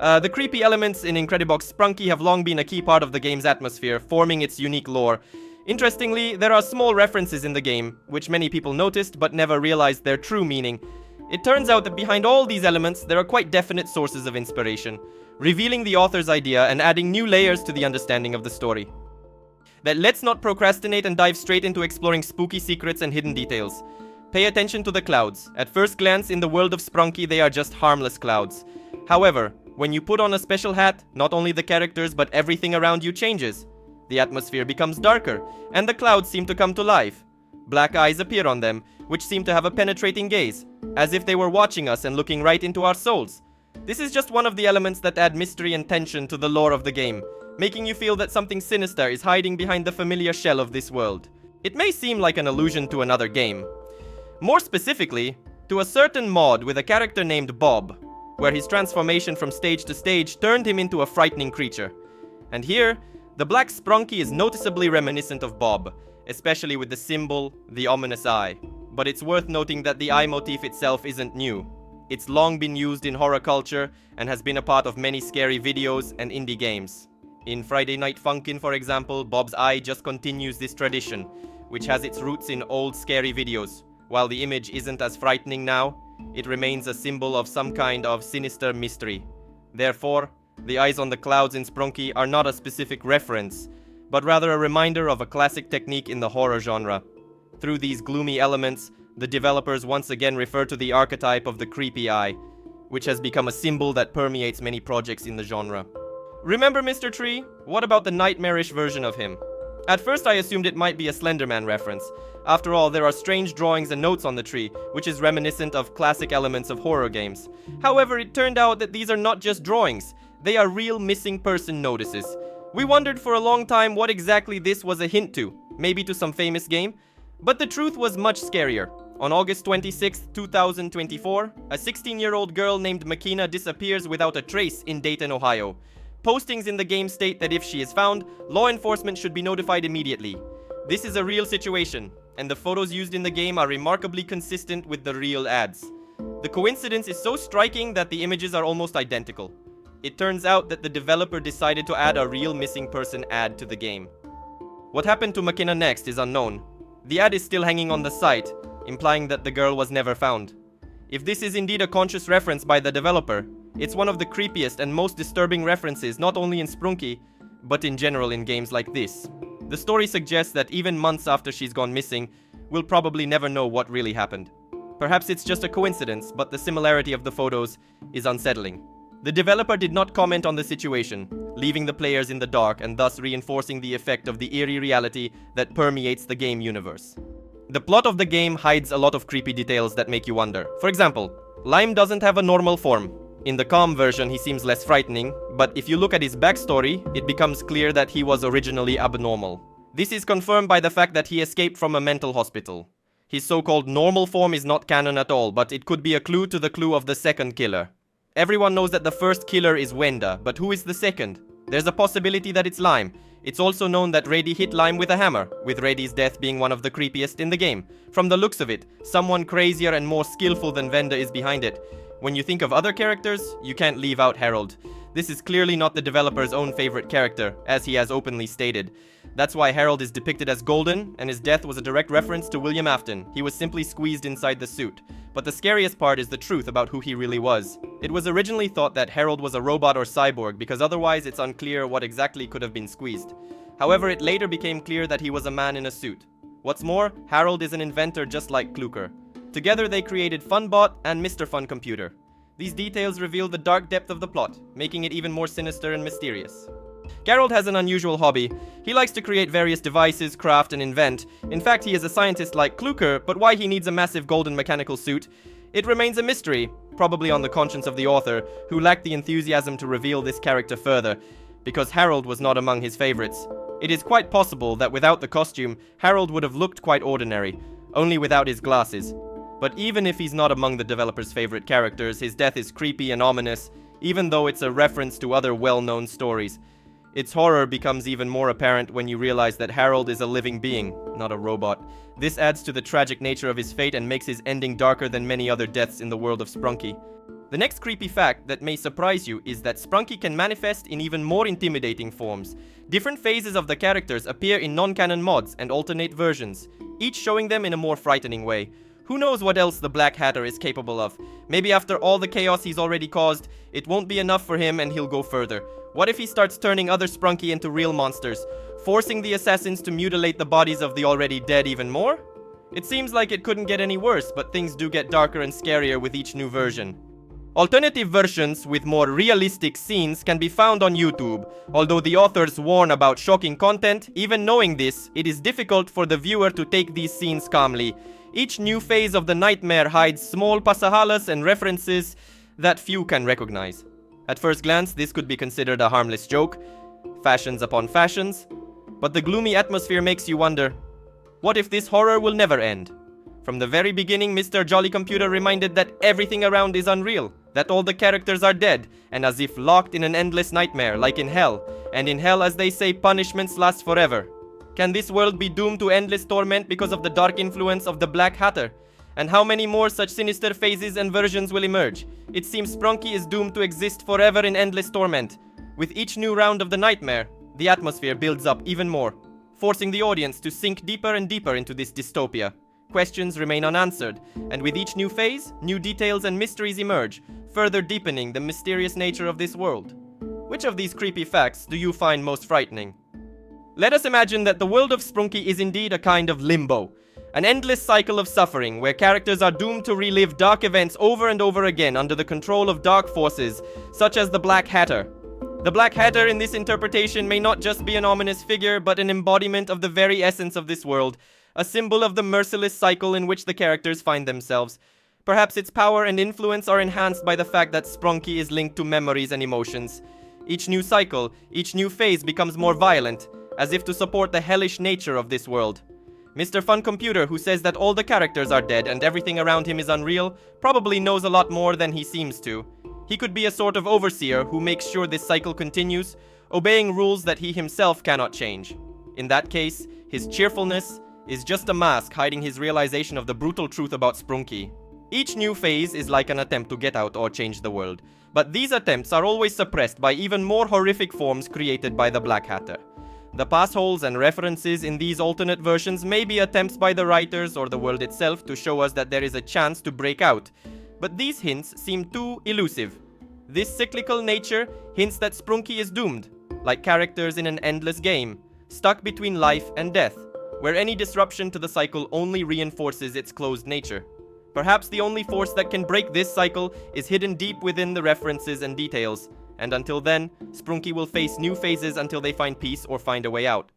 The creepy elements in Incredibox Sprunki have long been a key part of the game's atmosphere, forming its unique lore. Interestingly, there are small references in the game, which many people noticed but never realized their true meaning. It turns out that behind all these elements, there are quite definite sources of inspiration, revealing the author's idea and adding new layers to the understanding of the story. But let's not procrastinate and dive straight into exploring spooky secrets and hidden details. Pay attention to the clouds. At first glance, in the world of Sprunki, they are just harmless clouds. However, when you put on a special hat, not only the characters but everything around you changes. The atmosphere becomes darker, and the clouds seem to come to life. Black eyes appear on them, which seem to have a penetrating gaze, as if they were watching us and looking right into our souls. This is just one of the elements that add mystery and tension to the lore of the game, making you feel that something sinister is hiding behind the familiar shell of this world. It may seem like an allusion to another game. More specifically, to a certain mod with a character named Bob, where his transformation from stage to stage turned him into a frightening creature. And here, the black Sprunki is noticeably reminiscent of Bob, especially with the symbol, the ominous eye. But it's worth noting that the eye motif itself isn't new. It's long been used in horror culture and has been a part of many scary videos and indie games. In Friday Night Funkin', for example, Bob's eye just continues this tradition, which has its roots in old scary videos. While the image isn't as frightening now, it remains a symbol of some kind of sinister mystery. Therefore, the eyes on the clouds in Sprunki are not a specific reference, but rather a reminder of a classic technique in the horror genre. Through these gloomy elements, the developers once again refer to the archetype of the creepy eye, which has become a symbol that permeates many projects in the genre. Remember Mr. Tree? What about the nightmarish version of him? At first I assumed it might be a Slenderman reference. After all, there are strange drawings and notes on the tree, which is reminiscent of classic elements of horror games. However, it turned out that these are not just drawings, they are real missing person notices. We wondered for a long time what exactly this was a hint to, maybe to some famous game, but the truth was much scarier. On August 26, 2024, a 16-year-old girl named Makina disappears without a trace in Dayton, Ohio. Postings in the game state that if she is found, law enforcement should be notified immediately. This is a real situation, and the photos used in the game are remarkably consistent with the real ads. The coincidence is so striking that the images are almost identical. It turns out that the developer decided to add a real missing person ad to the game. What happened to McKenna next is unknown. The ad is still hanging on the site, implying that the girl was never found. If this is indeed a conscious reference by the developer, it's one of the creepiest and most disturbing references not only in Sprunki, but in general in games like this. The story suggests that even months after she's gone missing, we'll probably never know what really happened. Perhaps it's just a coincidence, but the similarity of the photos is unsettling. The developer did not comment on the situation, leaving the players in the dark and thus reinforcing the effect of the eerie reality that permeates the game universe. The plot of the game hides a lot of creepy details that make you wonder. For example, Lime doesn't have a normal form. In the calm version, he seems less frightening, but if you look at his backstory, it becomes clear that he was originally abnormal. This is confirmed by the fact that he escaped from a mental hospital. His so-called normal form is not canon at all, but it could be a clue to the clue of the second killer. Everyone knows that the first killer is Wenda, but who is the second? There's a possibility that it's Lime. It's also known that Rady hit Lime with a hammer, with Rady's death being one of the creepiest in the game. From the looks of it, someone crazier and more skillful than Wenda is behind it. When you think of other characters, you can't leave out Harold. This is clearly not the developer's own favorite character, as he has openly stated. That's why Harold is depicted as golden, and his death was a direct reference to William Afton. He was simply squeezed inside the suit. But the scariest part is the truth about who he really was. It was originally thought that Harold was a robot or cyborg, because otherwise it's unclear what exactly could have been squeezed. However, it later became clear that he was a man in a suit. What's more, Harold is an inventor just like Kluker. Together they created Funbot and Mr. Fun Computer. These details reveal the dark depth of the plot, making it even more sinister and mysterious. Harold has an unusual hobby. He likes to create various devices, craft, and invent. In fact, he is a scientist like Kluker, but why he needs a massive golden mechanical suit, it remains a mystery, probably on the conscience of the author, who lacked the enthusiasm to reveal this character further, because Harold was not among his favorites. It is quite possible that without the costume, Harold would have looked quite ordinary, only without his glasses. But even if he's not among the developer's favorite characters, his death is creepy and ominous, even though it's a reference to other well-known stories. Its horror becomes even more apparent when you realize that Harold is a living being, not a robot. This adds to the tragic nature of his fate and makes his ending darker than many other deaths in the world of Sprunki. The next creepy fact that may surprise you is that Sprunki can manifest in even more intimidating forms. Different phases of the characters appear in non-canon mods and alternate versions, each showing them in a more frightening way. Who knows what else the Black Hatter is capable of? Maybe after all the chaos he's already caused, it won't be enough for him and he'll go further. What if he starts turning other Sprunki into real monsters, forcing the assassins to mutilate the bodies of the already dead even more? It seems like it couldn't get any worse, but things do get darker and scarier with each new version. Alternative versions with more realistic scenes can be found on YouTube. Although the authors warn about shocking content, even knowing this, it is difficult for the viewer to take these scenes calmly. Each new phase of the nightmare hides small pasahalas and references that few can recognize. At first glance, this could be considered a harmless joke, fashions upon fashions, but the gloomy atmosphere makes you wonder, what if this horror will never end? From the very beginning, Mr. Jolly Computer reminded that everything around is unreal, that all the characters are dead, and as if locked in an endless nightmare, like in hell. And in hell, as they say, punishments last forever. Can this world be doomed to endless torment because of the dark influence of the Black Hatter? And how many more such sinister phases and versions will emerge? It seems Sprunki is doomed to exist forever in endless torment. With each new round of the nightmare, the atmosphere builds up even more, forcing the audience to sink deeper and deeper into this dystopia. Questions remain unanswered, and with each new phase, new details and mysteries emerge, further deepening the mysterious nature of this world. Which of these creepy facts do you find most frightening? Let us imagine that the world of Sprunki is indeed a kind of limbo, an endless cycle of suffering where characters are doomed to relive dark events over and over again under the control of dark forces, such as the Black Hatter. The Black Hatter in this interpretation may not just be an ominous figure, but an embodiment of the very essence of this world, a symbol of the merciless cycle in which the characters find themselves. Perhaps its power and influence are enhanced by the fact that Sprunki is linked to memories and emotions. Each new cycle, each new phase becomes more violent, as if to support the hellish nature of this world. Mr. Fun Computer, who says that all the characters are dead and everything around him is unreal, probably knows a lot more than he seems to. He could be a sort of overseer who makes sure this cycle continues, obeying rules that he himself cannot change. In that case, his cheerfulness is just a mask hiding his realization of the brutal truth about Sprunki. Each new phase is like an attempt to get out or change the world, but these attempts are always suppressed by even more horrific forms created by the Black Hatter. The passholes and references in these alternate versions may be attempts by the writers or the world itself to show us that there is a chance to break out, but these hints seem too elusive. This cyclical nature hints that Sprunki is doomed, like characters in an endless game, stuck between life and death, where any disruption to the cycle only reinforces its closed nature. Perhaps the only force that can break this cycle is hidden deep within the references and details, and until then, Sprunki will face new phases until they find peace or find a way out.